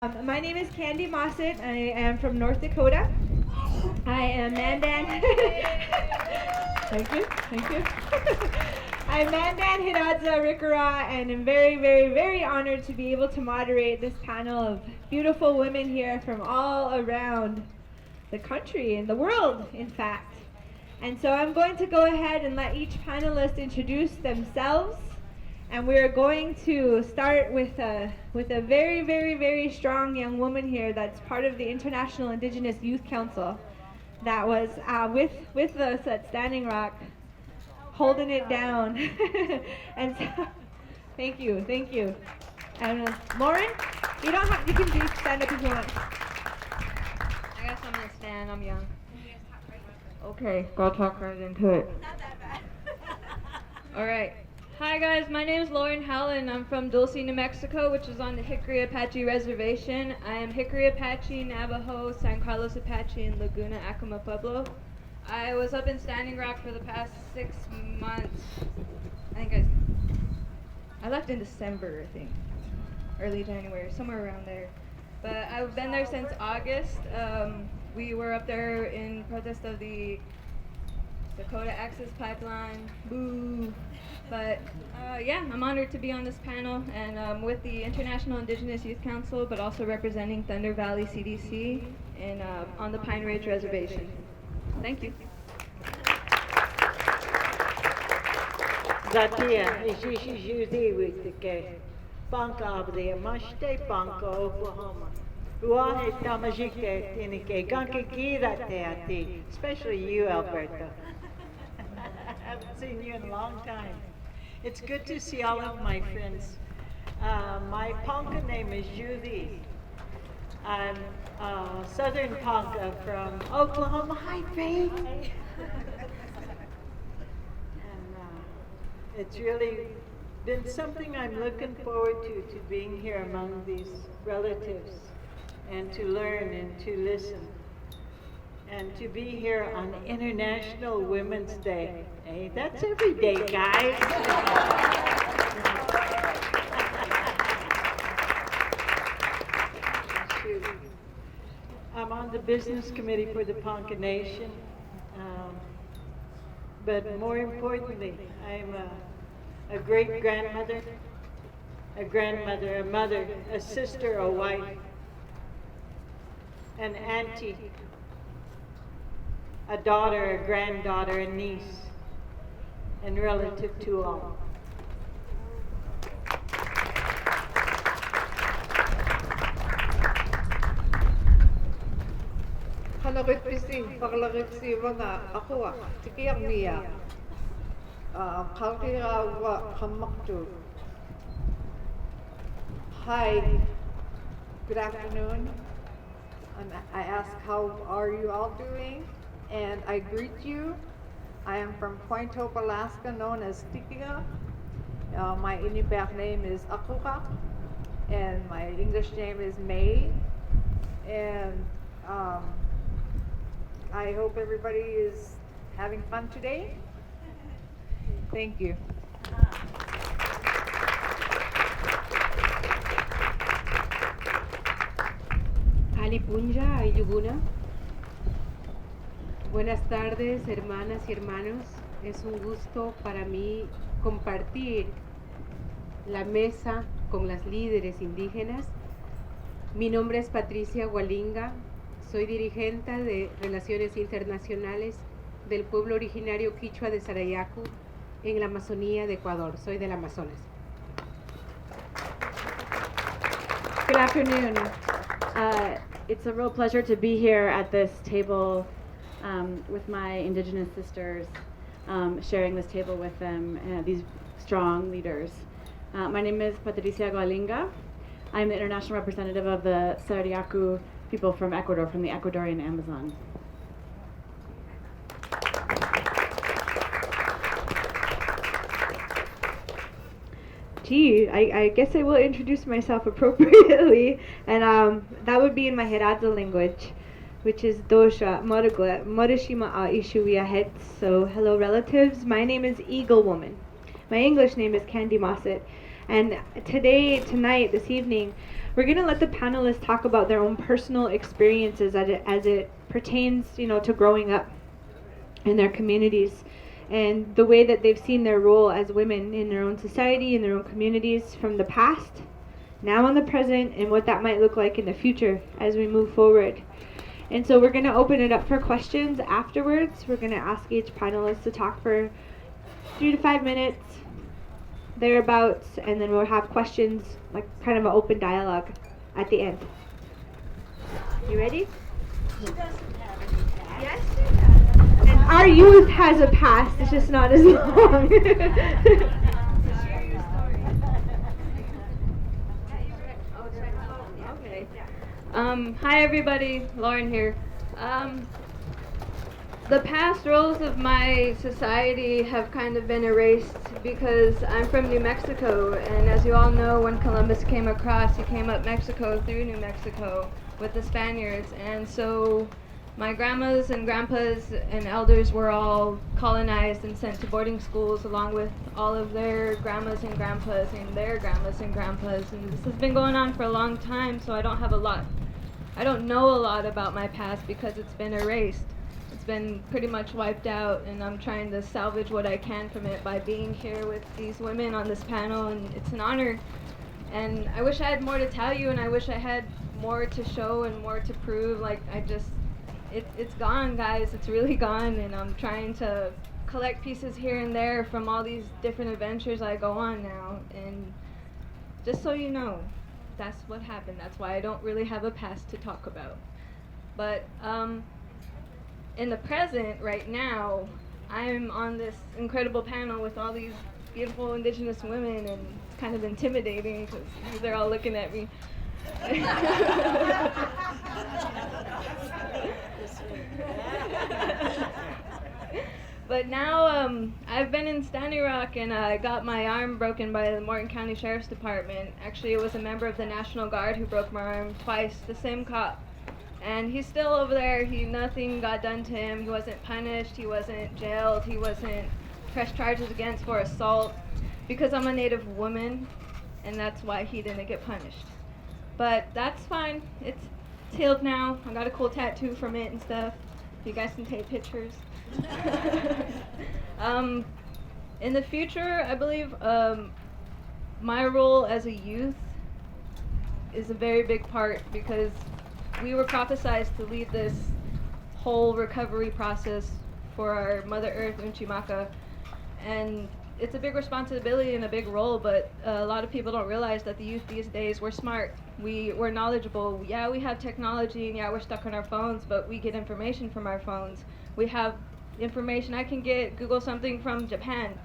My name is Candy Mossett. I am from North Dakota. I am Mandan. Thank you, thank you. I'm Mandan Hiradza Rikara, and I'm very, very, very honored to be able to moderate this panel of beautiful women here from all around the country and the world, in fact. And so I'm going to go ahead and let each panelist introduce themselves. And we're going to start with a very, very, very strong young woman here that's part of the International Indigenous Youth Council that was with us at Standing Rock, holding it down. And so, thank you, thank you. And Lauren, you don't have, you can just stand up if you want. I guess I'm gonna stand, I'm young. Okay, go talk right into it. Not that bad. Alright. Hi guys, my name is Lauren Howland. I'm from Dulce, New Mexico, which is on the Hickory Apache Reservation. I am Hickory Apache, Navajo, San Carlos Apache, and Laguna Acoma Pueblo. I was up in Standing Rock for the past 6 months. I left in December, I think. Early January, somewhere around there. But I've been there since August. We were up there in protest of the Dakota Access Pipeline. Boo! But yeah, I'm honored to be on this panel and with the International Indigenous Youth Council, but also representing Thunder Valley CDC and on the Pine Ridge Reservation. Thank you. Zatia, Judy with the gay. Banka of the Mashte Banka, Oklahoma. Uahe Tamajike, Tinike, Gankiki that teati, especially you, Alberto. I haven't seen you in a long time. It's good to see all of my friends. My Ponca name is Judy. I'm Southern Ponca from Oklahoma. Hi, Faith. And it's really been something I'm looking forward to being here among these relatives and to learn and to listen and to be here on International Women's Day. Hey, that's every day, guys. I'm on the business committee for the Ponca Nation, but more importantly, I'm a great-grandmother, a mother, a sister, a wife, an auntie, a daughter, a granddaughter, a niece, and relative to all. Halakitpisi, pakalakitsi mga ako tikiyak niya. Kalkira hamaktu. Hi, good afternoon. I ask how are you all doing, and I greet you. I am from Point Hope, Alaska, known as Tikiga. My Inupiaq name is Akuka, and my English name is May. And I hope everybody is having fun today. Thank you. Alipunja Ayuguna. Buenas tardes, hermanas y hermanos. Es un gusto para mí compartir la mesa con las líderes indígenas. Mi nombre es Patricia Gualinga. Soy dirigente de Relaciones Internacionales del pueblo originario quichua de Sarayaku en la Amazonía de Ecuador. Soy del Amazonas. Good afternoon. It's a real pleasure to be here at this table with my Indigenous sisters, sharing this table with them, these strong leaders. My name is Patricia Gualinga. I'm the international representative of the Sarayaku people from Ecuador, from the Ecuadorian Amazon. Gee, I guess I will introduce myself appropriately, and that would be in my Herada language, which is Dosha Morigwa Morishima A Ishuya Het. So, hello relatives. My name is Eagle Woman. My English name is Candy Mossett, And tonight, this evening, we're going to let the panelists talk about their own personal experiences as it pertains, to growing up in their communities and the way that they've seen their role as women in their own society, in their own communities from the past, now in the present, and what that might look like in the future as we move forward. And so we're going to open it up for questions afterwards. We're going to ask each panelist to talk for 3 to 5 minutes, thereabouts, and then we'll have questions, like kind of an open dialogue at the end. You ready? She doesn't have any past. Yes, she does. And our youth has a past, it's just not as long. Hi everybody, Lauren here. The past roles of my society have kind of been erased because I'm from New Mexico, and as you all know, when Columbus came across, he came up Mexico through New Mexico with the Spaniards, and so my grandmas and grandpas and elders were all colonized and sent to boarding schools along with all of their grandmas and grandpas and their grandmas and grandpas, and this has been going on for a long time, so I don't know a lot about my past because it's been erased. It's been pretty much wiped out, and I'm trying to salvage what I can from it by being here with these women on this panel, and it's an honor. And I wish I had more to tell you, and I wish I had more to show and more to prove. It's gone, guys. It's really gone, and I'm trying to collect pieces here and there from all these different adventures I go on now. And just so you know, that's what happened. That's why I don't really have a past to talk about. But in the present, right now, I'm on this incredible panel with all these beautiful Indigenous women, and it's kind of intimidating because they're all looking at me. But now I've been in Standing Rock, and I got my arm broken by the Morton County Sheriff's Department. Actually, it was a member of the National Guard who broke my arm twice, the same cop. And he's still over there. Nothing got done to him. He wasn't punished. He wasn't jailed. He wasn't pressed charges against for assault because I'm a Native woman, and that's why he didn't get punished. But that's fine. It's healed now. I got a cool tattoo from it and stuff. You guys can take pictures. In the future, I believe my role as a youth is a very big part because we were prophesized to lead this whole recovery process for our Mother Earth, Unchimaka. And it's a big responsibility and a big role, but a lot of people don't realize that the youth these days, we're smart. We're knowledgeable. Yeah, we have technology, and yeah, we're stuck on our phones, but we get information from our phones. We have information. I can Google something from Japan,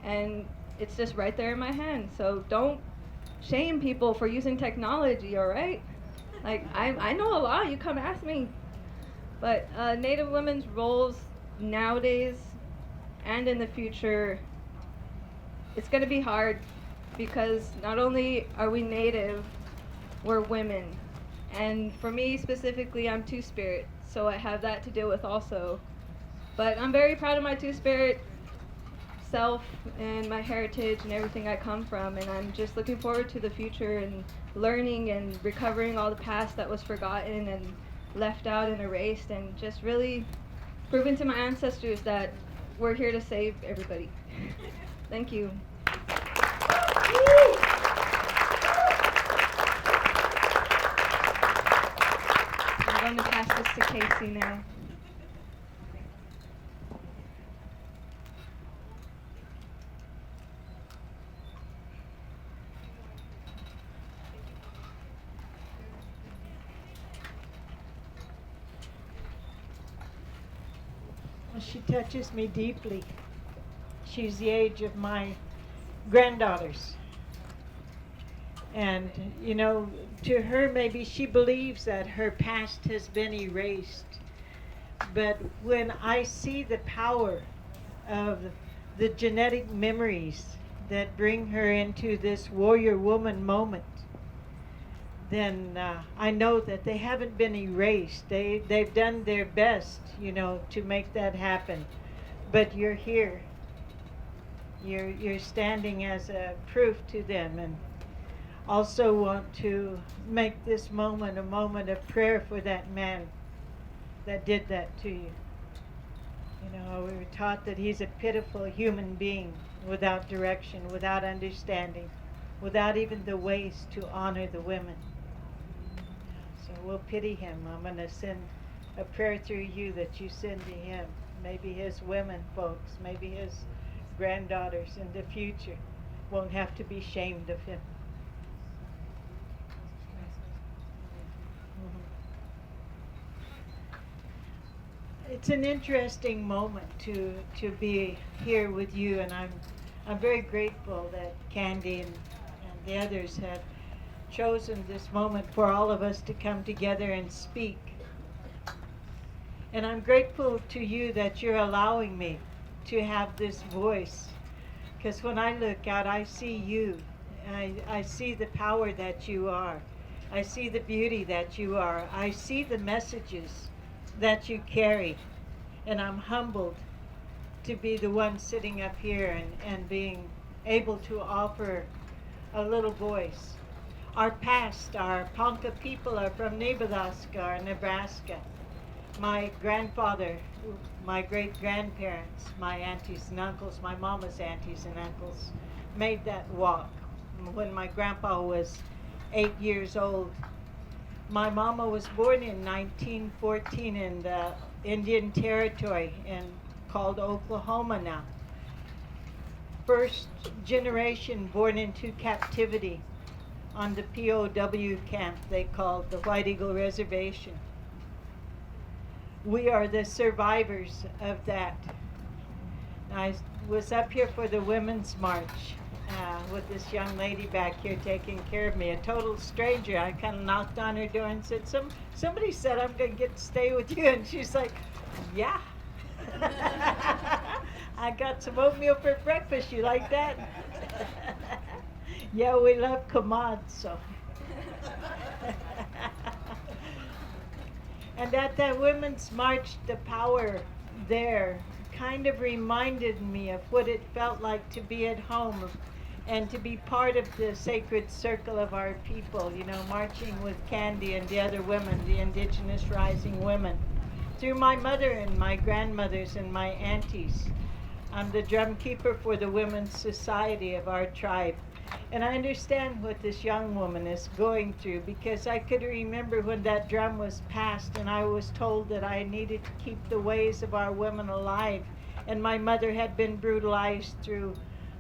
and it's just right there in my hand. So don't shame people for using technology, all right? I know a lot. You come ask me. But Native women's roles nowadays and in the future, it's going to be hard because not only are we Native, we're women. And for me specifically, I'm Two-Spirit, so I have that to deal with also. But I'm very proud of my Two-Spirit self and my heritage and everything I come from, and I'm just looking forward to the future and learning and recovering all the past that was forgotten and left out and erased, and just really proving to my ancestors that we're here to save everybody. Thank you. I'm going to pass this to Casey now. She touches me deeply. She's the age of my granddaughters. And, to her, maybe she believes that her past has been erased. But when I see the power of the genetic memories that bring her into this warrior woman moment, then I know that they haven't been erased. They've done their best, to make that happen. But you're here. You're standing as a proof to them, and also want to make this moment a moment of prayer for that man that did that to you. You know, we were taught that he's a pitiful human being without direction, without understanding, without even the ways to honor the women. So we'll pity him. I'm going to send a prayer through you that you send to him. Maybe his women folks, maybe his granddaughters in the future won't have to be shamed of him. It's an interesting moment to be here with you, and I'm very grateful that Candy and the others have chosen this moment for all of us to come together and speak. And I'm grateful to you that you're allowing me to have this voice, because when I look out, I see you. I see the power that you are. I see the beauty that you are. I see the messages that you carry, and I'm humbled to be the one sitting up here and being able to offer a little voice. Our past, our Ponca people are from Nebraska, Nebraska. My grandfather, my great-grandparents, my aunties and uncles, my mama's aunties and uncles made that walk when my grandpa was 8 years old. My mama was born in 1914 in the Indian Territory called Oklahoma now. First generation born into captivity on the POW camp they called the White Eagle Reservation. We are the survivors of that. I was up here for the Women's March with this young lady back here taking care of me, a total stranger. I kind of knocked on her door and said, somebody said I'm going to get to stay with you. And she's like, yeah. I got some oatmeal for breakfast. You like that? Yeah, we love Kamad, so. And at that Women's March, the power there kind of reminded me of what it felt like to be at home and to be part of the sacred circle of our people, you know, marching with Candy and the other women, the Indigenous rising women. Through my mother and my grandmothers and my aunties. I'm the drum keeper for the Women's Society of our tribe. And I understand what this young woman is going through, because I could remember when that drum was passed and I was told that I needed to keep the ways of our women alive. And my mother had been brutalized through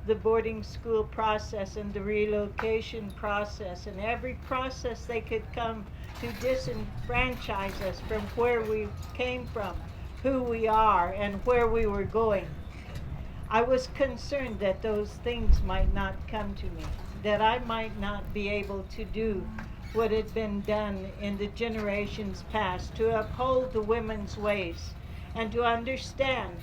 the boarding school process and the relocation process and every process they could come to disenfranchise us from where we came from, who we are, and where we were going. I was concerned that those things might not come to me, that I might not be able to do what had been done in the generations past, to uphold the women's ways and to understand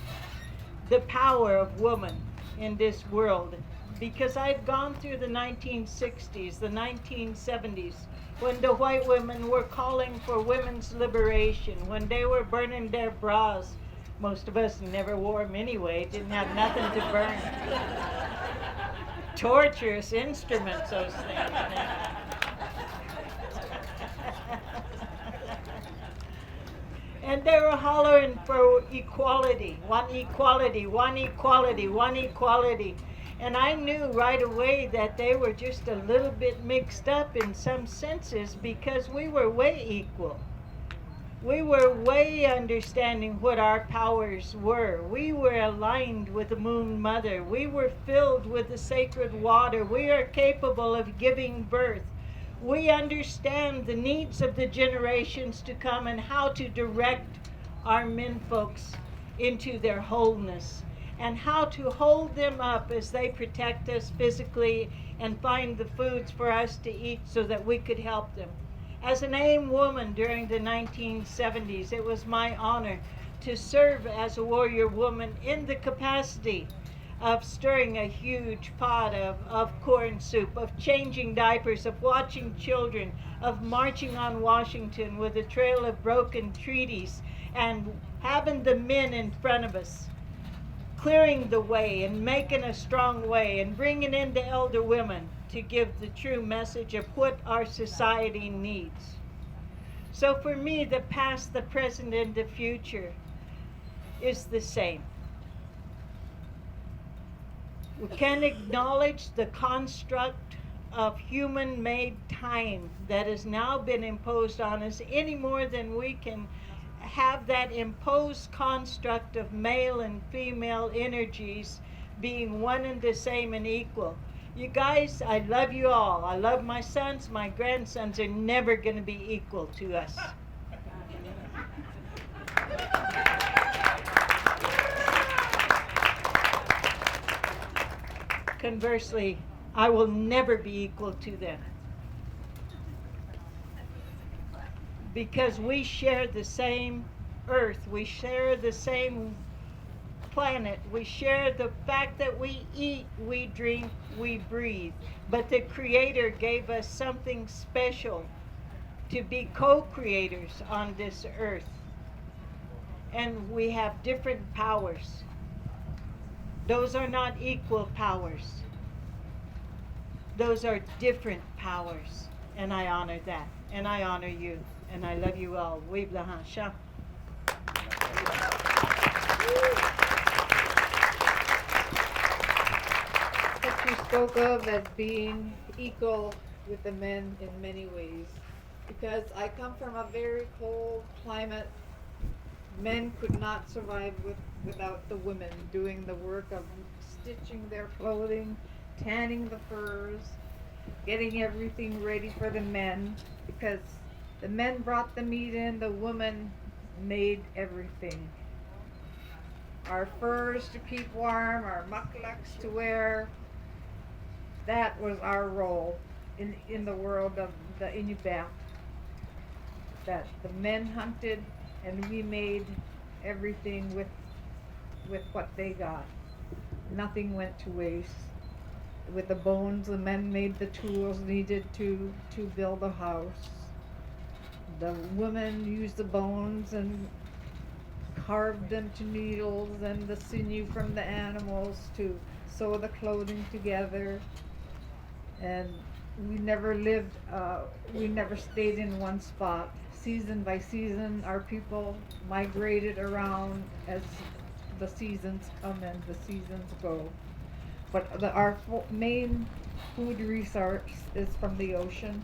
the power of woman in this world. Because I'd gone through the 1960s, the 1970s, when the white women were calling for women's liberation, when they were burning their bras. Most of us never wore them anyway, didn't have nothing to burn. Torturous instruments, those things. And they were hollering for equality, one equality, one equality, one equality. And I knew right away that they were just a little bit mixed up in some senses, because we were way equal. We were way understanding what our powers were. We were aligned with the Moon Mother. We were filled with the sacred water. We are capable of giving birth. We understand the needs of the generations to come and how to direct our men folks into their wholeness, and how to hold them up as they protect us physically and find the foods for us to eat so that we could help them. As an AIM woman during the 1970s, it was my honor to serve as a warrior woman in the capacity of stirring a huge pot of corn soup, of changing diapers, of watching children, of marching on Washington with a trail of broken treaties, and having the men in front of us clearing the way and making a strong way and bringing in the elder women to give the true message of what our society needs. So for me, the past, the present, and the future is the same. We can't acknowledge the construct of human-made time that has now been imposed on us any more than we can have that imposed construct of male and female energies being one and the same and equal. You guys, I love you all. I love my sons. My grandsons are never going to be equal to us. Conversely, I will never be equal to them. Because we share the same earth, we share the same planet, we share the fact that we eat, we drink, we breathe. But the Creator gave us something special to be co-creators on this earth. And we have different powers. Those are not equal powers. Those are different powers. And I honor that. And I honor you. And I love you all. Vive la Hansha. What you spoke of as being equal with the men in many ways. Because I come from a very cold climate. Men could not survive without the women doing the work of stitching their clothing, tanning the furs, getting everything ready for the men, because the men brought the meat in, the women made everything. Our furs to keep warm, our muklaks to wear, that was our role in the world of the Inupiaq. That the men hunted and we made everything with what they got. Nothing went to waste. With the bones, the men made the tools needed to build a house. The women used the bones and carved them to needles and the sinew from the animals to sew the clothing together. And we never stayed in one spot. Season by season, our people migrated around as the seasons come and the seasons go. But our main food resource is from the ocean.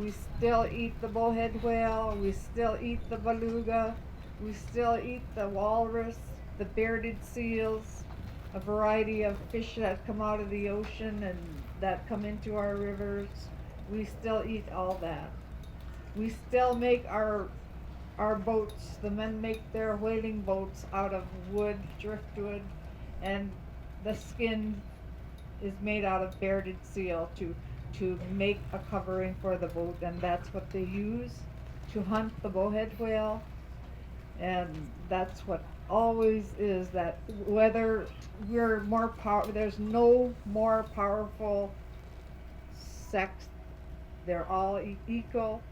We still eat the bullhead whale, we still eat the beluga, we still eat the walrus, the bearded seals, a variety of fish that come out of the ocean and that come into our rivers. We still eat all that. We still make our boats, the men make their whaling boats out of wood, driftwood, and the skin is made out of bearded seal to make a covering for the boat, and that's what they use to hunt the bowhead whale. And that's what always is, that whether we're more there's no more powerful sex, they're all equal.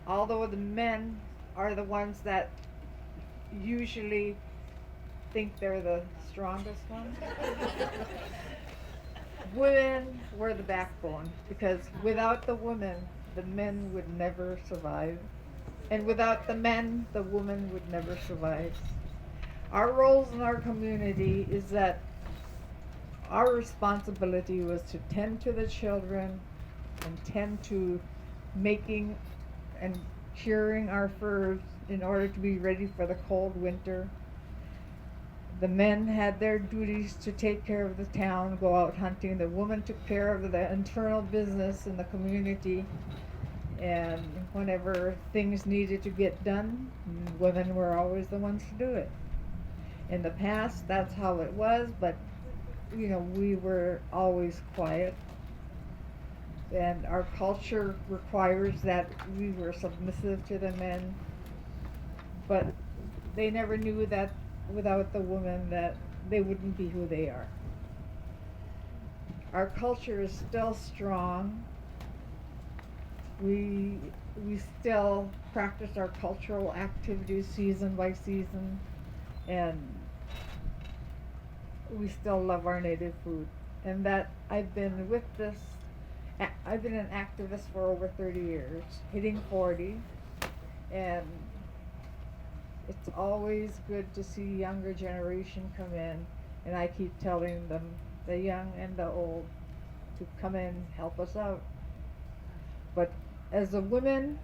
Although the men are the ones that usually think they're the strongest ones. Women were the backbone, because without the women, the men would never survive. And without the men, the woman would never survive. Our roles in our community is that our responsibility was to tend to the children and tend to making and curing our furs in order to be ready for the cold winter. The men had their duties to take care of the town, go out hunting. The women took care of the internal business in the community. And whenever things needed to get done, women were always the ones to do it. In the past, that's how it was, but we were always quiet. And our culture requires that we were submissive to the men. But they never knew that without the women that they wouldn't be who they are. Our culture is still strong. We still practice our cultural activities season by season, and we still love our native food, and that I've been with this. I've been an activist for over 30 years, hitting 40, and it's always good to see younger generation come in, and I keep telling them, the young and the old, to come in and help us out. But as a woman,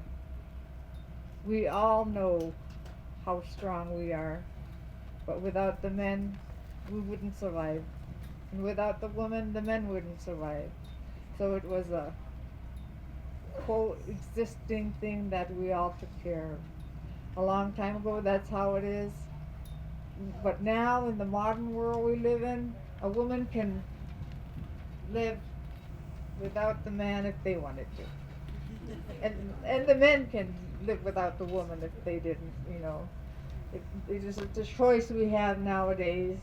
we all know how strong we are, but without the men, we wouldn't survive. And without the women, the men wouldn't survive. So it was a coexisting thing that we all took care of. A long time ago, that's how it is. But now, in the modern world we live in, a woman can live without the man if they wanted to. And the men can live without the woman if they didn't, you know. It's a choice we have nowadays,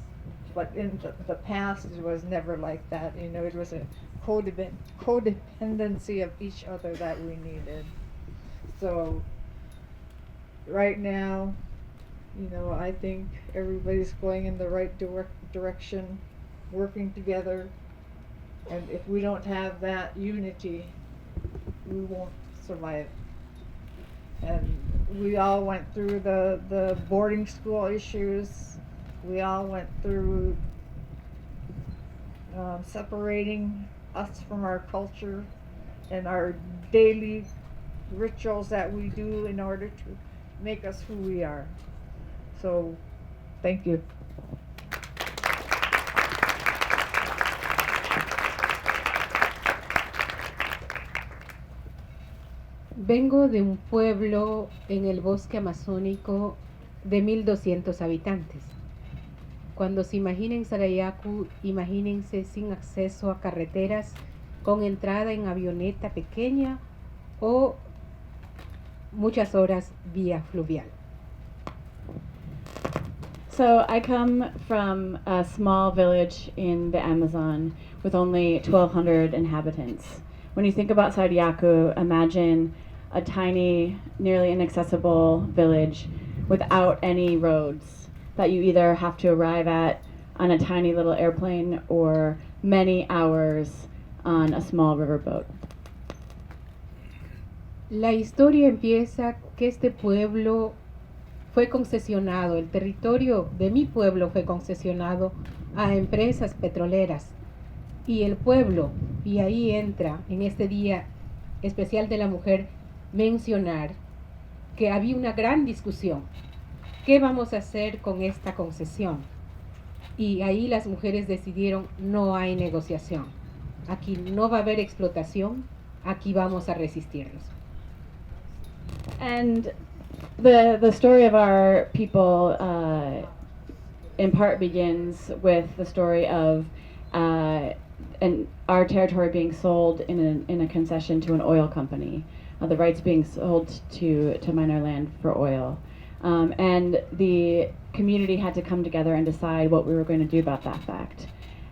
but in the past it was never like that. You know, it was a codependency of each other that we needed. So right now, you know, I think everybody's going in the right direction, working together, and if we don't have that unity, we won't survive. And we all went through the boarding school issues. We all went through separating us from our culture and our daily rituals that we do in order to make us who we are. So, thank you. Vengo de un pueblo en el bosque amazónico de 1,200 habitantes. Cuando se imaginen Sarayaku, imagínense sin acceso a carreteras, con entrada en avioneta pequeña o muchas horas vía fluvial. So I come from a small village in the Amazon with only 1,200 inhabitants. When you think about Sarayaku, imagine a tiny, nearly inaccessible village without any roads that you either have to arrive at on a tiny little airplane or many hours on a small riverboat. La historia empieza que este pueblo fue concesionado, el territorio de mi pueblo fue concesionado a empresas petroleras y el pueblo, y ahí entra en este Día Especial de la Mujer, mencionar que había una gran discusión. ¿Qué vamos a hacer con esta concesión? Y ahí las mujeres decidieron, no hay negociación. Aquí no va a haber explotación, aquí vamos a resistirnos. And the story of our people in part begins with the story of and our territory being sold in a concession to an oil company, the rights being sold to mine our land for oil. And the community had to come together and decide what we were going to do about that fact.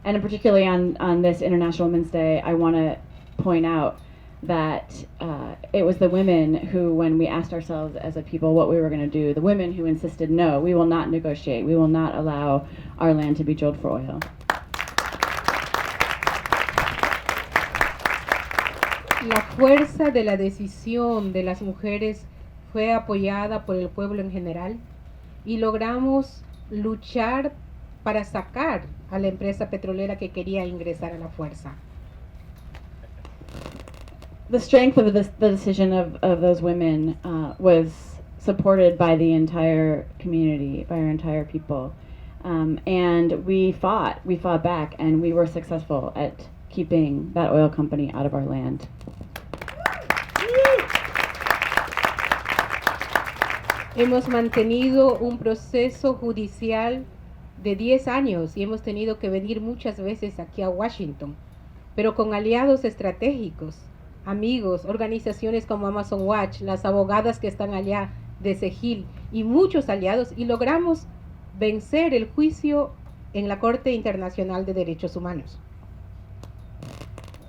And particularly on this International Women's Day, I want to point out that it was the women who, when we asked ourselves as a people what we were going to do, the women who insisted, no, we will not negotiate, we will not allow our land to be drilled for oil. La fuerza de la decisión de las mujeres fue apoyada por el pueblo en general y logramos luchar para sacar a la empresa petrolera que quería ingresar a la fuerza. The strength of the decision of those women was supported by the entire community, by our entire people. And we fought back, and we were successful at keeping that oil company out of our land. Hemos mantenido un proceso judicial de 10 años y hemos tenido que venir muchas veces aquí a Washington, pero con aliados estratégicos, amigos, organizaciones como Amazon Watch, las abogadas que están allá de Segil y muchos aliados, y logramos vencer el juicio en la Corte Internacional de Derechos Humanos.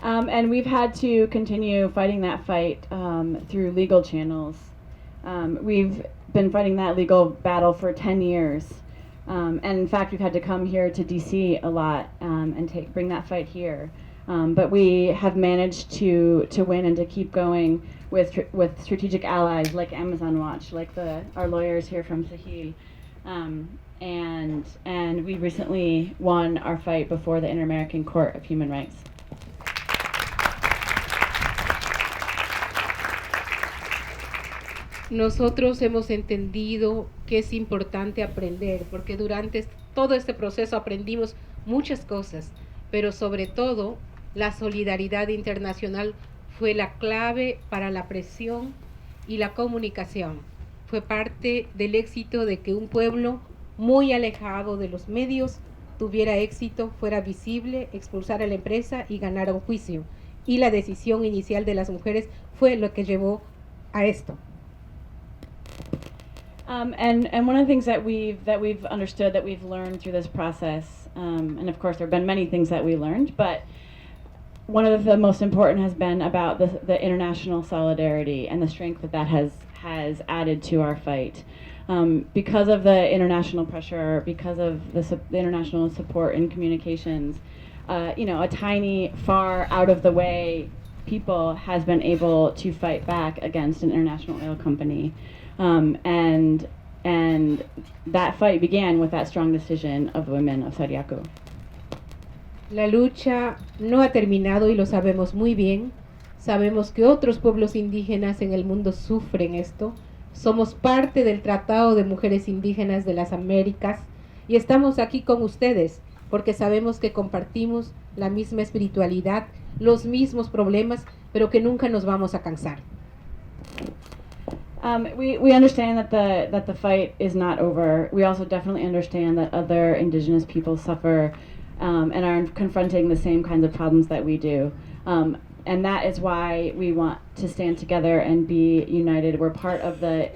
And we've had to continue fighting that fight through legal channels. We've been fighting that legal battle for 10 years, And in fact, we've had to come here to DC a lot and bring that fight here. But we have managed to win and to keep going with strategic allies like Amazon Watch, like our lawyers here from Sahil. And we recently won our fight before the Inter-American Court of Human Rights. Nosotros hemos entendido que es importante aprender, porque durante todo este proceso aprendimos muchas cosas, pero sobre todo la solidaridad internacional fue la clave para la presión y la comunicación. Fue parte del éxito de que un pueblo muy alejado de los medios tuviera éxito, fuera visible, expulsara a la empresa y ganara un juicio. Y la decisión inicial de las mujeres fue lo que llevó a esto. And one of the things that we've understood, that we've learned through this process, and of course there have been many things that we learned, but one of the most important has been about the international solidarity and the strength that has added to our fight. Because of the international pressure, because of the international support and communications, a tiny, far out of the way people has been able to fight back against an international oil company. And that fight began with that strong decision of the women of Sariaco. La lucha no ha terminado y lo sabemos muy bien. Sabemos que otros pueblos indígenas en el mundo sufren esto. Somos parte del Tratado de Mujeres Indígenas de las Américas y estamos aquí con ustedes porque sabemos que compartimos la misma espiritualidad, los mismos problemas, pero que nunca nos vamos a cansar. We understand that the fight is not over. We also definitely understand that other Indigenous people suffer and are confronting the same kinds of problems that we do. And that is why we want to stand together and be united. We're part of the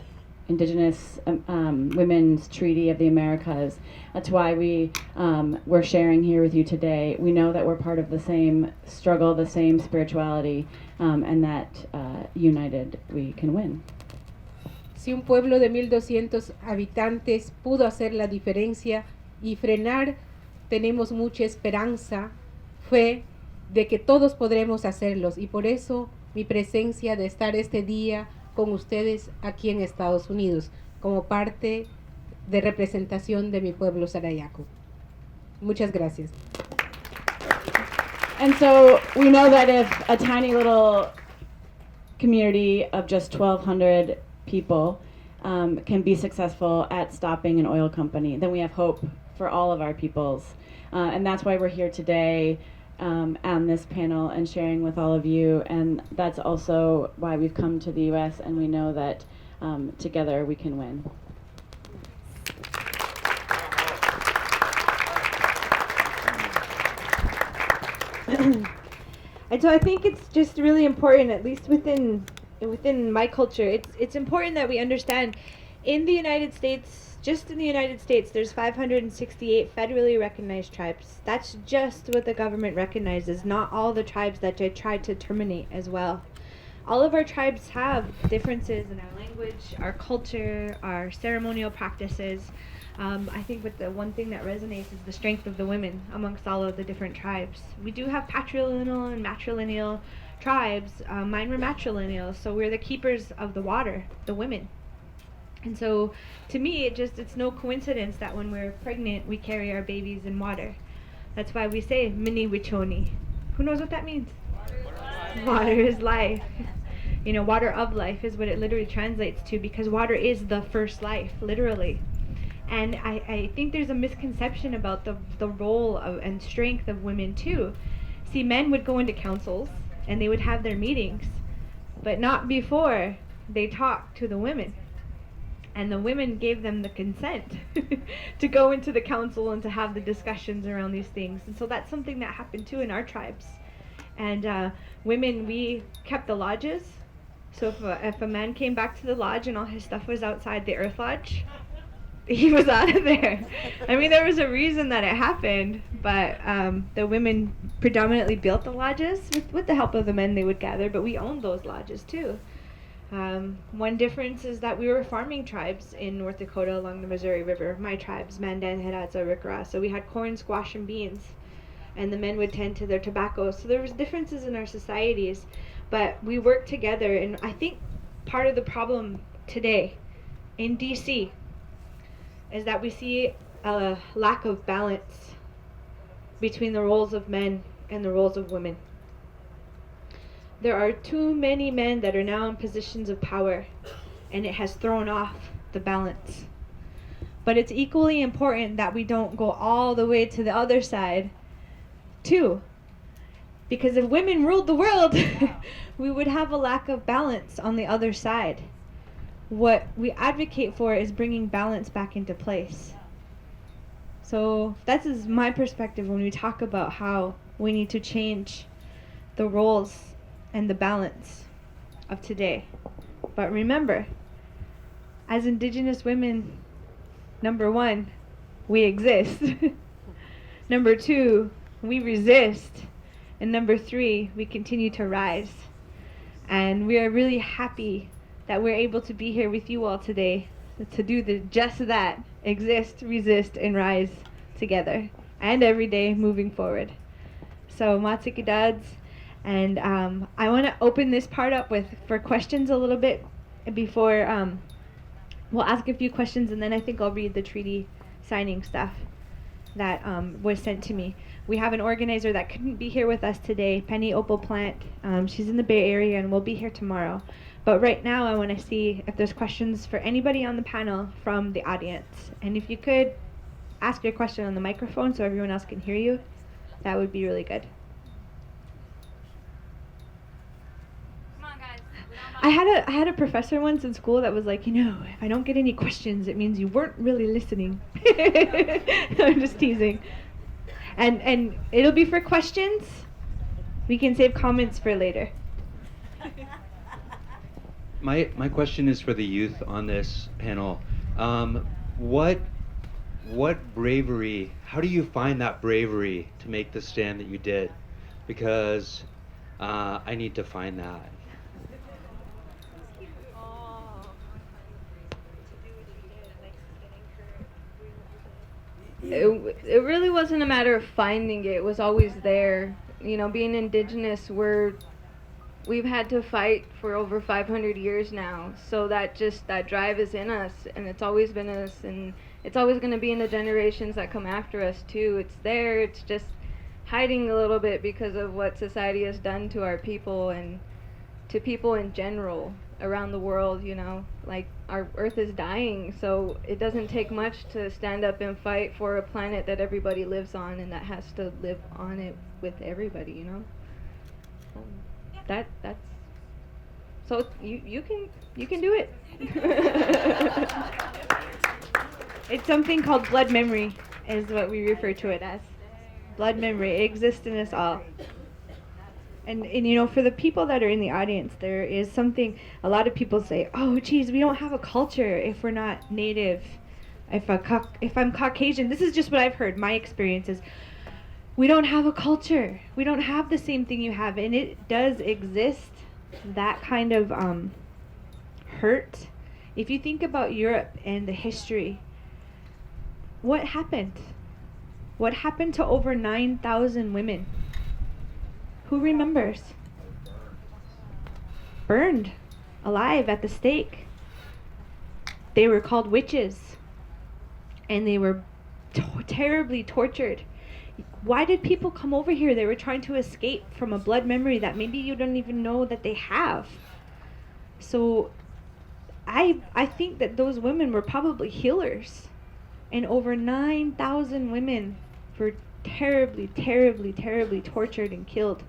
Indigenous Women's Treaty of the Americas. That's why we're sharing here with you today. We know that we're part of the same struggle, the same spirituality, and that united we can win. Si un pueblo de 1,200 habitantes pudo hacer la diferencia y frenar, tenemos mucha esperanza, fe, de que todos podremos hacerlos, y por eso mi presencia de estar este día con ustedes aquí en Estados Unidos, como parte de representación de mi pueblo sarayaco. Muchas gracias. And so we know that if a tiny little community of just 1,200 people can be successful at stopping an oil company, then we have hope for all of our peoples. And that's why we're here today on this panel and sharing with all of you. And that's also why we've come to the U.S. and we know that together we can win. And so I think it's just really important, at least within my culture, it's important that we understand in the United States, just in the United States, there's 568 federally recognized tribes. That's just what the government recognizes, not all the tribes that they tried to terminate as well. All of our tribes have differences in our language, our culture, our ceremonial practices. I think the one thing that resonates is the strength of the women amongst all of the different tribes. We do have patrilineal and matrilineal tribes. Mine were matrilineal, so we're the keepers of the water, the women. And so to me, it's no coincidence that when we're pregnant, we carry our babies in water. That's why we say mini wichoni. Who knows what that means? Water is life. Water of life is what it literally translates to, because water is the first life, literally. And I think there's a misconception about the role and strength of women too. See, men would go into councils and they would have their meetings, but not before they talked to the women. And the women gave them the consent to go into the council and to have the discussions around these things. And so that's something that happened too in our tribes. And women, we kept the lodges. So if a man came back to the lodge and all his stuff was outside the earth lodge, he was out of there. I mean, there was a reason that it happened, but the women predominantly built the lodges with the help of the men they would gather, but we owned those lodges too. One difference is that we were farming tribes in North Dakota along the Missouri River. My tribes, Mandan, Hidatsa, Rikra. So we had corn, squash, and beans, and the men would tend to their tobacco. So there was differences in our societies, but we worked together. And I think part of the problem today in DC is that we see a lack of balance between the roles of men and the roles of women. There are too many men that are now in positions of power, and it has thrown off the balance. But it's equally important that we don't go all the way to the other side, too. Because if women ruled the world, we would have a lack of balance on the other side. What we advocate for is bringing balance back into place. So that is my perspective when we talk about how we need to change the roles and the balance of today. But remember, as Indigenous women, number one, we exist. Number two, we resist. And number three, we continue to rise. And we are really happy that we're able to be here with you all today to do just that, exist, resist, and rise together, and every day moving forward. So, Matsikidads. And I want to open this part up for questions a little bit before we'll ask a few questions, and then I think I'll read the treaty signing stuff that was sent to me. We have an organizer that couldn't be here with us today, Penny Opal Plant. She's in the Bay Area and will be here tomorrow. But right now I want to see if there's questions for anybody on the panel from the audience. And if you could ask your question on the microphone so everyone else can hear you, that would be really good. I had a professor once in school that was like, if I don't get any questions, it means you weren't really listening. I'm just teasing. And it'll be for questions. We can save comments for later. My question is for the youth on this panel. What bravery? How do you find that bravery to make the stand that you did? Because I need to find that. It really wasn't a matter of finding it. It was always there. Being Indigenous, we've had to fight for over 500 years now. So that drive is in us, and it's always been in us, and it's always going to be in the generations that come after us too. It's there. It's just hiding a little bit because of what society has done to our people and to people in general around the world. Like our earth is dying, so it doesn't take much to stand up and fight for a planet that everybody lives on and that has to live on it with everybody. That's so you can do it. It's something called blood memory, is what we refer to it as. Blood memory. It exists in us all. And for the people that are in the audience, there is something, a lot of people say, oh, geez, we don't have a culture if we're not Native, if I'm Caucasian. This is just what I've heard. My experience is, we don't have a culture. We don't have the same thing you have. And it does exist, that kind of hurt. If you think about Europe and the history, what happened? What happened to over 9,000 women? Who remembers? Burned alive at the stake. They were called witches, and they were terribly tortured. Why did people come over here? They were trying to escape from a blood memory that maybe you don't even know that they have. So I think that those women were probably healers, and over 9,000 women were terribly, terribly, terribly tortured and killed.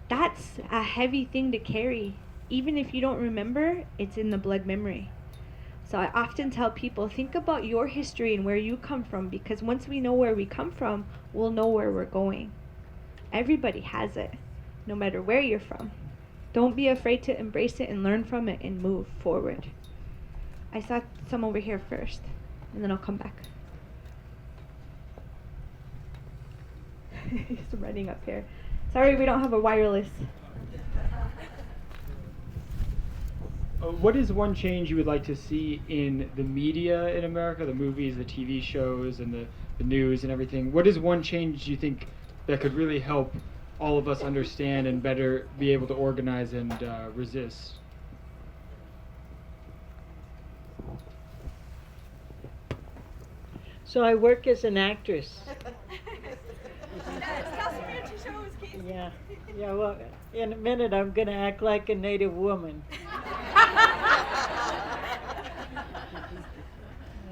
That's a heavy thing to carry. Even if you don't remember, it's in the blood memory. So I often tell people, think about your history and where you come from, because once we know where we come from, we'll know where we're going. Everybody has it, no matter where you're from. Don't be afraid to embrace it and learn from it and move forward. I saw some over here first, and then I'll come back. He's running up here. Sorry, we don't have a wireless. What is one change you would like to see in the media in America, the movies, the TV shows, and the news and everything? What is one change you think that could really help all of us understand and better be able to organize and resist? So I work as an actress. Yeah, yeah. Well, in a minute I'm going to act like a native woman.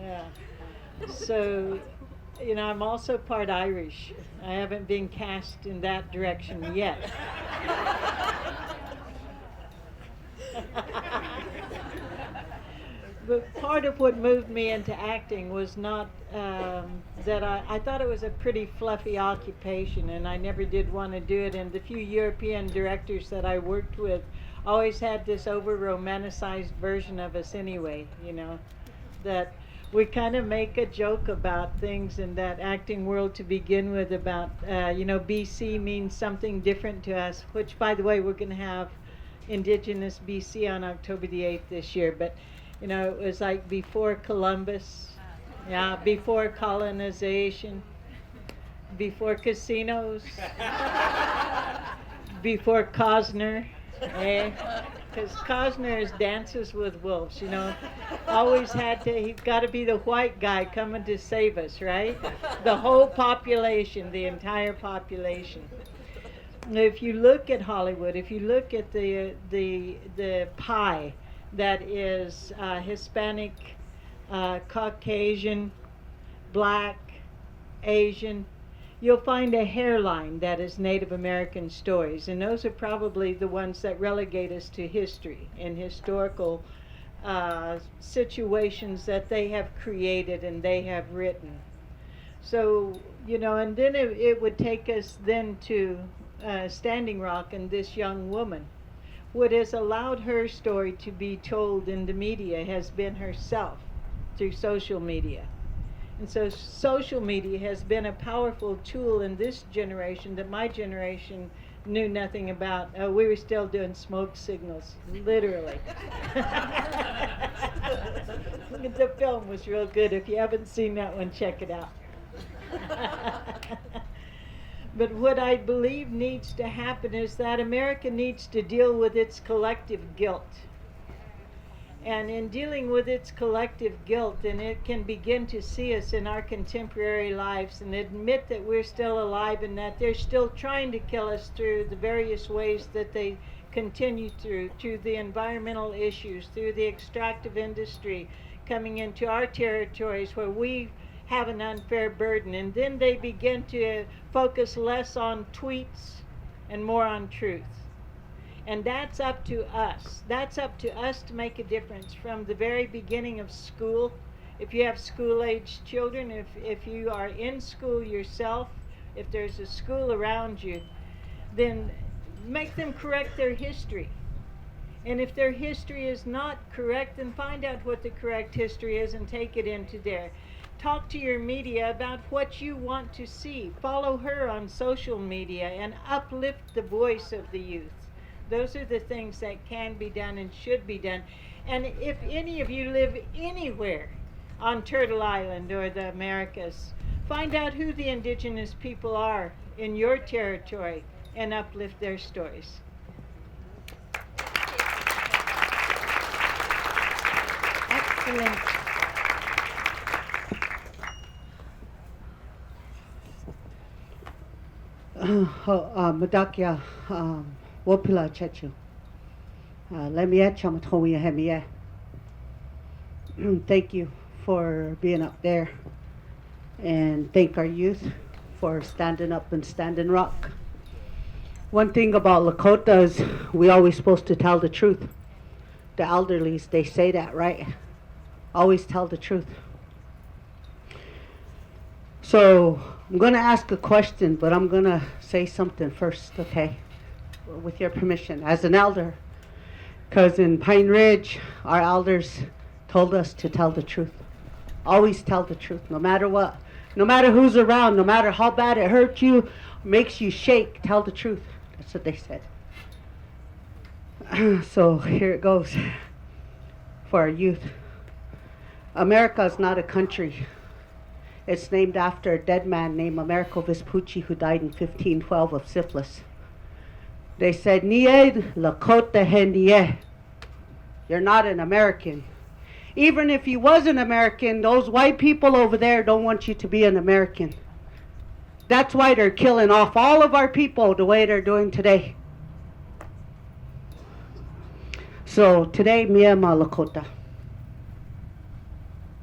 Yeah. So, I'm also part Irish. I haven't been cast in that direction yet. But part of what moved me into acting was not that I thought it was a pretty fluffy occupation, and I never did want to do it. And the few European directors that I worked with always had this over-romanticized version of us anyway, that we kind of make a joke about things in that acting world to begin with about, BC means something different to us, which, by the way, we're going to have Indigenous BC on October the 8th this year. But it was like before Columbus, before colonization, before casinos, before Cosner, because Cosner is Dances with Wolves, always he's got to be the white guy coming to save us, right? The whole population, the entire population. If you look at Hollywood, if you look at the pie, that is Hispanic, Caucasian, Black, Asian, you'll find a hairline that is Native American stories. And those are probably the ones that relegate us to history and historical situations that they have created and they have written. So, and then it would take us then to Standing Rock and this young woman. What has allowed her story to be told in the media has been herself through social media. And so social media has been a powerful tool in this generation that my generation knew nothing about. We were still doing smoke signals, literally. The film was real good. If you haven't seen that one, check it out. But what I believe needs to happen is that America needs to deal with its collective guilt. And in dealing with its collective guilt, and it can begin to see us in our contemporary lives and admit that we're still alive and that they're still trying to kill us through the various ways that they continue through the environmental issues, through the extractive industry coming into our territories where we have an unfair burden, and then they begin to focus less on tweets and more on truth. And that's up to us. That's up to us to make a difference from the very beginning of school. If you have school-aged children, if you are in school yourself, if there's a school around you, then make them correct their history. And if their history is not correct, then find out what the correct history is and take it into there. Talk to your media about what you want to see. Follow her on social media and uplift the voice of the youth. Those are the things that can be done and should be done. And if any of you live anywhere on Turtle Island or the Americas, find out who the indigenous people are in your territory and uplift their stories. Excellent. Madakia Wopila Chechu. Lemia Chamatoya Hemia. Thank you for being up there, and thank our youth for standing up and standing rock. One thing about Lakota is we always supposed to tell the truth. The elderlies, they say that, right? Always tell the truth. So I'm going to ask a question, but I'm going to say something first, okay? With your permission, as an elder. Because in Pine Ridge, our elders told us to tell the truth. Always tell the truth, no matter what. No matter who's around, no matter how bad it hurts you, makes you shake, tell the truth. That's what they said. So here it goes. for our youth. America is not a country. It's named after a dead man named Americo Vespucci who died in 1512 of syphilis. They said, "Nie Lakota Hendiye." You're not an American. Even if you was an American, those white people over there don't want you to be an American. That's why they're killing off all of our people the way they're doing today. So today, Mia Lakota.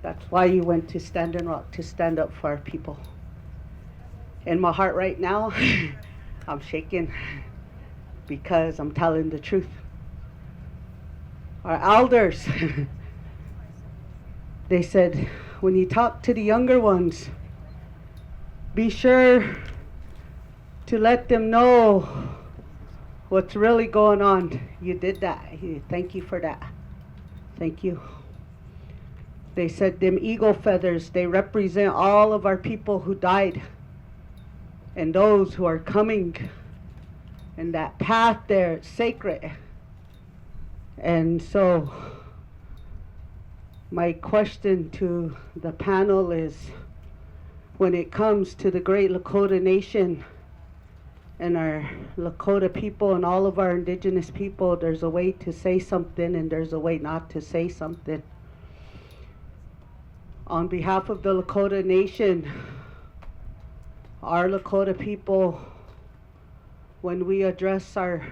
That's why you went to Standing Rock, to stand up for our people. In my heart right now, I'm shaking because I'm telling the truth. Our elders, they said, when you talk to the younger ones, be sure to let them know what's really going on. You did that. Thank you for that. Thank you. They said them eagle feathers, they represent all of our people who died and those who are coming. And that path there, it's sacred. And so my question to the panel is, when it comes to the great Lakota Nation and our Lakota people and all of our indigenous people, there's a way to say something and there's a way not to say something. On behalf of the Lakota Nation, our Lakota people, when we address our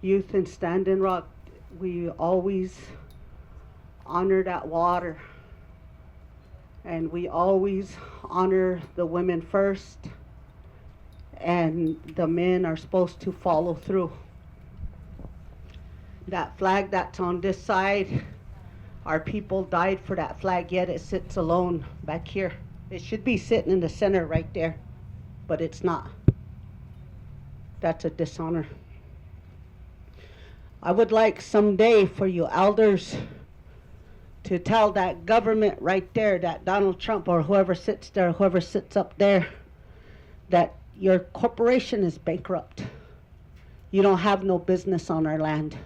youth in Standing Rock, we always honor that water. And we always honor the women first, and the men are supposed to follow through. That flag that's on this side, our people died for that flag, yet it sits alone back here. It should be sitting in the center right there, but it's not. That's a dishonor. I would like someday for you elders to tell that government right there, that Donald Trump or whoever sits there, whoever sits up there, that your corporation is bankrupt. You don't have no business on our land.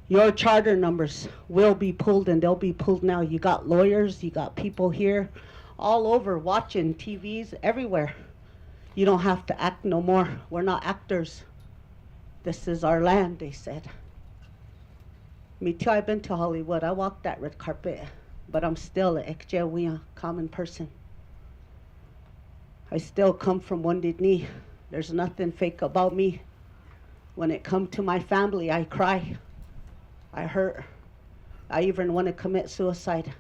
Your charter numbers will be pulled, and they'll be pulled now. You got lawyers, you got people here all over watching TVs everywhere. You don't have to act no more. We're not actors. This is our land, they said. Me too, I've been to Hollywood. I walked that red carpet, but I'm still a Ekjewiya common person. I still come from Wounded Knee. There's nothing fake about me. When it comes to my family, I cry. I hurt. I even want to commit suicide.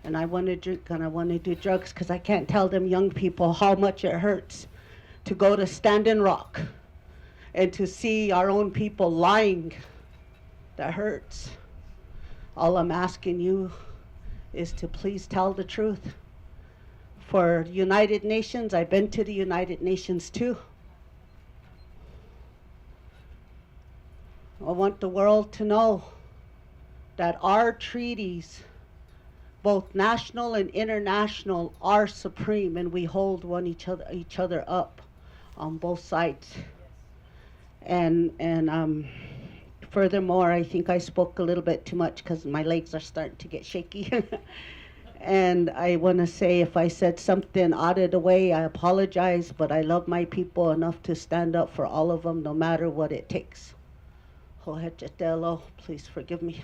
And I want to drink and I want to do drugs because I can't tell them young people how much it hurts to go to Standing Rock and to see our own people lying. That hurts. All I'm asking you is to please tell the truth. For United Nations, I've been to the United Nations too. I want the world to know that our treaties, both national and international, are supreme, and we hold each other up on both sides. And furthermore, I think I spoke a little bit too much because my legs are starting to get shaky. And I want to say, if I said something out of the way, I apologize, but I love my people enough to stand up for all of them, no matter what it takes. Hohetelo, please forgive me.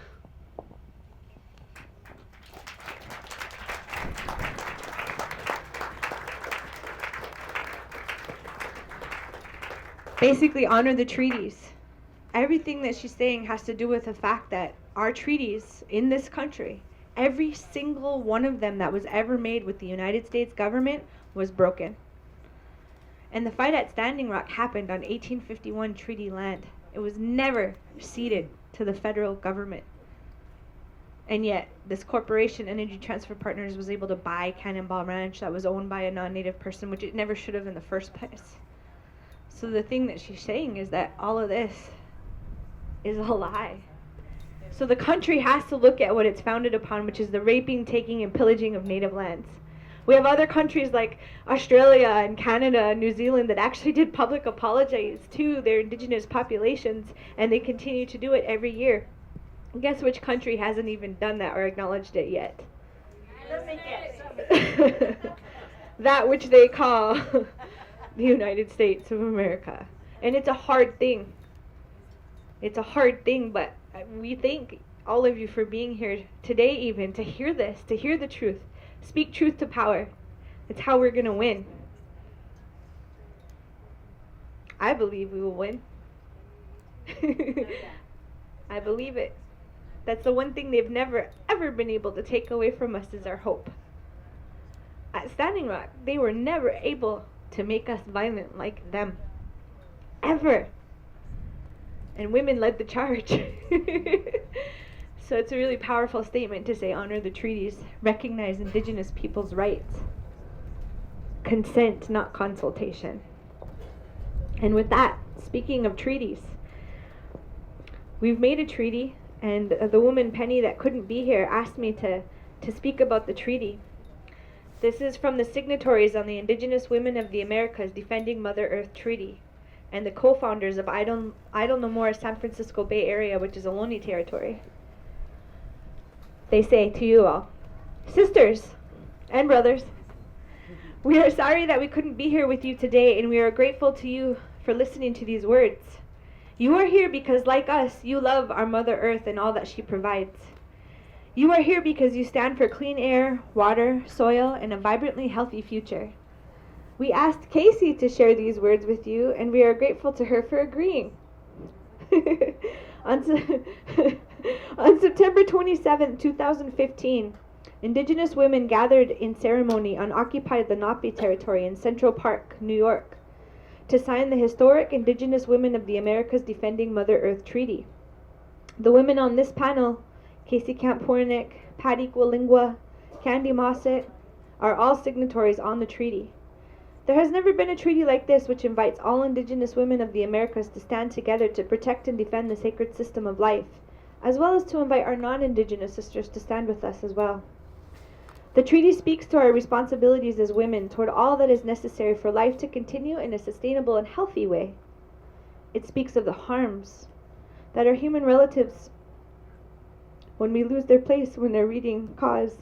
Basically, honor the treaties. Everything that she's saying has to do with the fact that our treaties in this country, every single one of them that was ever made with the United States government, was broken. And the fight at Standing Rock happened on 1851 treaty land. It was never ceded to the federal government. And yet, this corporation, Energy Transfer Partners, was able to buy Cannonball Ranch that was owned by a non-native person, which it never should have in the first place. So the thing that she's saying is that all of this is a lie. So the country has to look at what it's founded upon, which is the raping, taking, and pillaging of native lands. We have other countries like Australia and Canada and New Zealand that actually did public apologies to their indigenous populations, and they continue to do it every year. Guess which country hasn't even done that or acknowledged it yet? Let me guess. That which they call the United States of America. And it's a hard thing. It's a hard thing, but we thank all of you for being here today even to hear this, to hear the truth. Speak truth to power. It's how we're going to win. I believe we will win. I believe it. That's the one thing they've never, ever been able to take away from us is our hope. At Standing Rock, they were never able to make us violent like them. Ever. And women led the charge. So it's a really powerful statement to say honor the treaties, recognize Indigenous people's rights. Consent, not consultation. And with that, speaking of treaties, we've made a treaty, and the woman Penny that couldn't be here asked me to speak about the treaty. This is from the signatories on the Indigenous Women of the Americas Defending Mother Earth Treaty and the co-founders of Idle No More San Francisco Bay Area, which is Ohlone territory. They say to you all, sisters and brothers, we are sorry that we couldn't be here with you today, and we are grateful to you for listening to these words. You are here because, like us, you love our Mother Earth and all that she provides. You are here because you stand for clean air, water, soil, and a vibrantly healthy future. We asked Casey to share these words with you, and we are grateful to her for agreeing. On September 27, 2015, Indigenous women gathered in ceremony on occupied Lenape territory in Central Park, New York, to sign the historic Indigenous Women of the Americas Defending Mother Earth Treaty. The women on this panel, Casey Camp-Horinek, Patty Gwilingwa, Candy Mossett, are all signatories on the treaty. There has never been a treaty like this which invites all Indigenous women of the Americas to stand together to protect and defend the sacred system of life, as well as to invite our non-Indigenous sisters to stand with us as well. The treaty speaks to our responsibilities as women toward all that is necessary for life to continue in a sustainable and healthy way. It speaks of the harms that our human relatives, when we lose their place when they're reading, cause.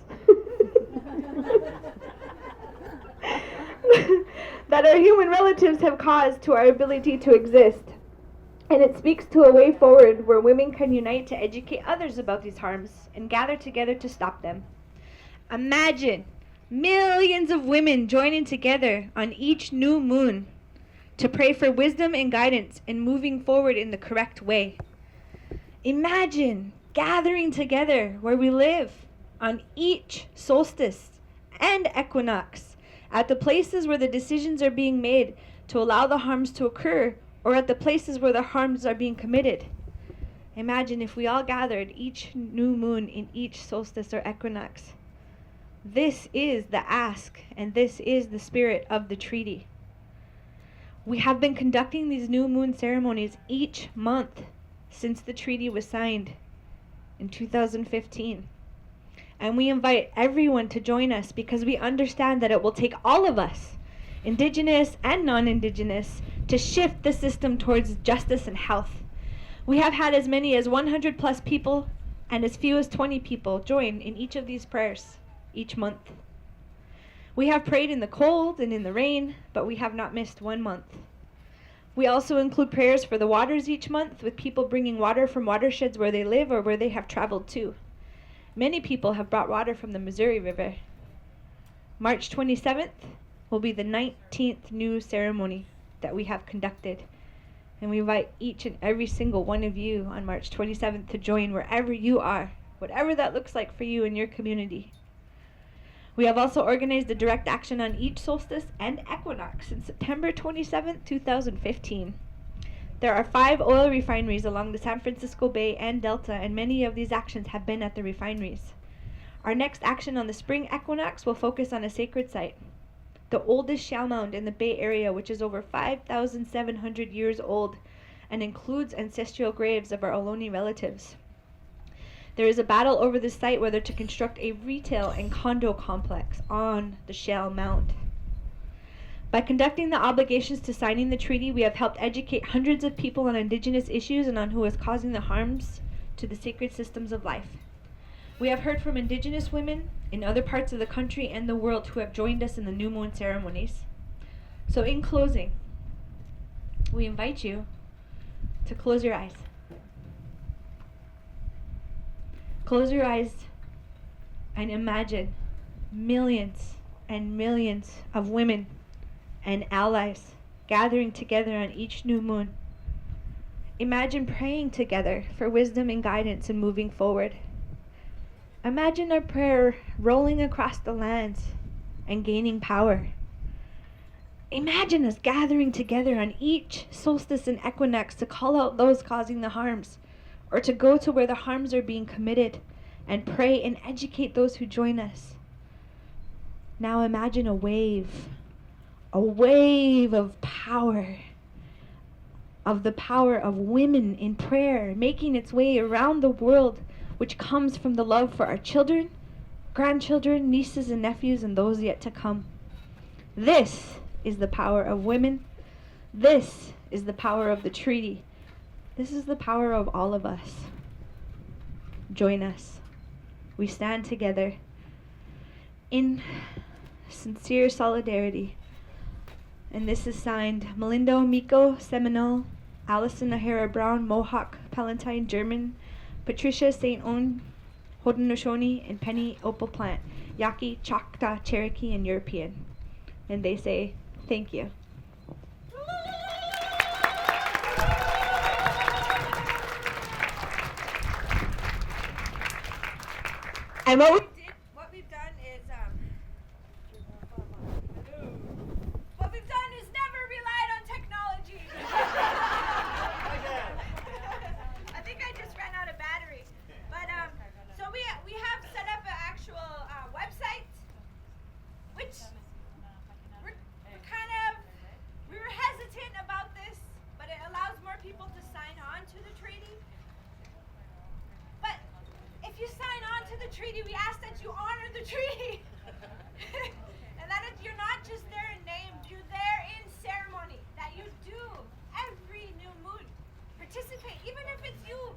That our human relatives have caused to our ability to exist. And it speaks to a way forward where women can unite to educate others about these harms and gather together to stop them. Imagine millions of women joining together on each new moon to pray for wisdom and guidance in moving forward in the correct way. Imagine gathering together where we live on each solstice and equinox, at the places where the decisions are being made to allow the harms to occur, or at the places where the harms are being committed. Imagine if we all gathered each new moon in each solstice or equinox. This is the ask, and this is the spirit of the treaty. We have been conducting these new moon ceremonies each month since the treaty was signed in 2015. And we invite everyone to join us because we understand that it will take all of us, Indigenous and non-Indigenous, to shift the system towards justice and health. We have had as many as 100 plus people and as few as 20 people join in each of these prayers each month. We have prayed in the cold and in the rain, but we have not missed one month. We also include prayers for the waters each month, with people bringing water from watersheds where they live or where they have traveled to. Many people have brought water from the Missouri River. March 27th will be the 19th new ceremony that we have conducted. And we invite each and every single one of you on March 27th to join wherever you are, whatever that looks like for you in your community. We have also organized a direct action on each solstice and equinox since September 27th, 2015. There are 5 oil refineries along the San Francisco Bay and Delta, and many of these actions have been at the refineries. Our next action on the spring equinox will focus on a sacred site, the oldest shell mound in the Bay Area, which is over 5,700 years old and includes ancestral graves of our Ohlone relatives. There is a battle over this site whether to construct a retail and condo complex on the shell mound. By conducting the obligations to signing the treaty, we have helped educate hundreds of people on Indigenous issues and on who is causing the harms to the sacred systems of life. We have heard from Indigenous women in other parts of the country and the world who have joined us in the new moon ceremonies. So in closing, we invite you to close your eyes. Close your eyes and imagine millions and millions of women and allies gathering together on each new moon. Imagine praying together for wisdom and guidance in moving forward. Imagine our prayer rolling across the lands and gaining power. Imagine us gathering together on each solstice and equinox to call out those causing the harms, or to go to where the harms are being committed and pray and educate those who join us. Now imagine a wave of power, of the power of women in prayer making its way around the world, which comes from the love for our children, grandchildren, nieces and nephews, and those yet to come. This is the power of women. This is the power of the treaty. This is the power of all of us. Join us. We stand together in sincere solidarity. And this is signed Melindo Miko Seminole, Allison O'Hara Brown Mohawk Palatine German, Patricia St. Own Haudenosaunee, and Penny Opal Plant, Yaqui, Choctaw, Cherokee, and European. And they say, thank you. And what we've done is never relied on technology. I think I just ran out of battery. But so we have set up an actual website, which we were hesitant about this, but it allows more people to sign on to the treaty. But if you sign on to the treaty, we ask that you honor the treaty. And that you're not just there in name, you're there in ceremony. That you do every new moon. Participate, even if it's you